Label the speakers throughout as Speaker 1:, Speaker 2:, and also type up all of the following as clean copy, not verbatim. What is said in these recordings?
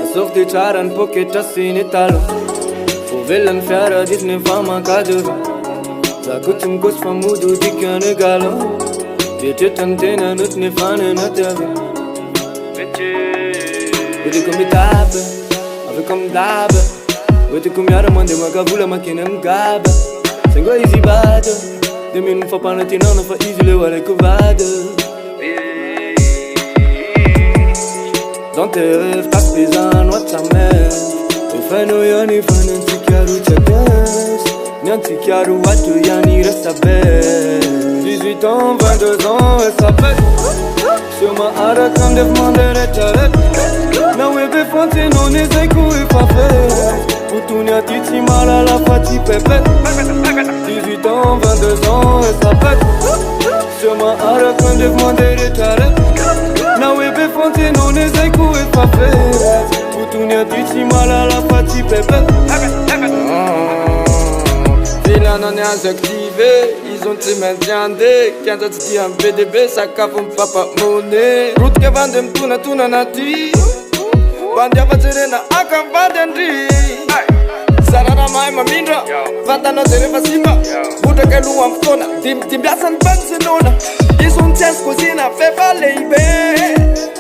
Speaker 1: Asofty tsara ny poketra sy ny taloha. Fo velany fiara disy nefa mankadova. Zako tsy mikosy fa mody dikany galoha. Eritreretra ny tena noty nefa ny anaty avy. Odiko mitaba, aveko midaba. Odiko miara mandeha makavola makeny amin'ny gaba. Saingo izy bata, de mino mifampanantenana fa izy leo alaiko vada. Dans tes rêves, t'as pesant noix de sa mère. Ufano yani fana ntikaru chagas. Nyantikaru watu yani resta belle. 18 ans, 22 ans, elle s'appelle. Sur ma hara comme des demandeurs et t'arrêtes. Na webe fonte non ezaiku e fait. Utunia titi mala la fati pepe. 18 ans, 22 ans, elle s'appelle. Sur ma hara comme des demandeurs et t'arrêtes. Na webe fonte non ezaiku e fait. Utunia titi mala la fati pepe. Villa non est activé, ils ont été maintiendés. Quand tu dis un PDB, ça cave papa monnaie. Route que vendem tuna nati. Bandia vaterena aka vandendri. Sarana mai mamindra, vata no tereva simba. Buta che lu amfona, ti biasan pansenona. Ils ont tiens cosina fait baleibe.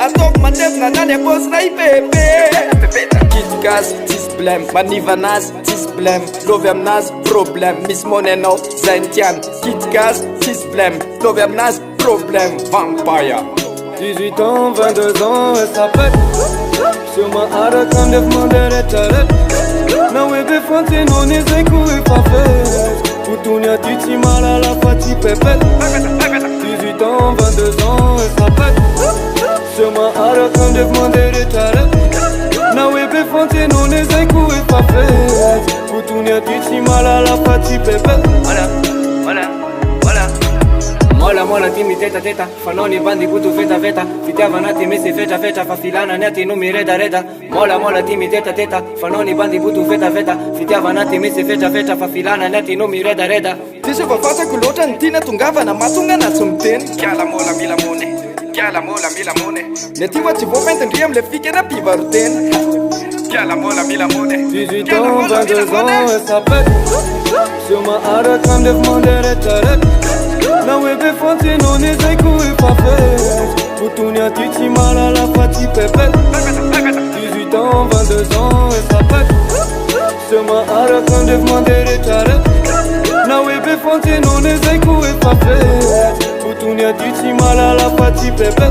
Speaker 1: Atok mandem na nane boss na ipepe. Kitkas, tisblem, manivanas, tisblem, loviamnas, problem, Miss Moneno, Zaintian, Kitkas, tisblem, loviamnas, problem, vampire. 18 ans, 22 ans, elle s'appelle. Sur ma hara comme des demandeurs et t'arrêtes. Na webe fonte non ezaiku e fait. Utunia titi mala la fati pepe. 18 ans, 22 ans, elle s'appelle. Sur ma hara comme des demandeurs et t'arrêtes. Na webe fonte non ezaiku e fait. Utunia titi mala la fati pepe. Mola timi teta fanoni bandi butu feta fitiava nati mesi feta fa filana nati numi reda mola timi teta fanoni bandi butu feta fitiava nati mesi feta fa filana nati numi reda
Speaker 2: Tisho vafata kulota ntina tungava matunga na sumten Kiala mola mila mone Netiwa chivopa entendriam le fike na pivaruten Kiala mola mila mone
Speaker 1: 18 ans, 22 ans, elle s'appelle. Sur ma hara comme des demandeurs et t'arrêtes. Na webe fonte non ezaiku e fait. Utunia titi mala la fati pepe. 18 ans, 22 ans, elle s'appelle. Sur ma hara comme des demandeurs et t'arrêtes. Na webe fonte non ezaiku e fait. Utunia titi mala la fati pepe.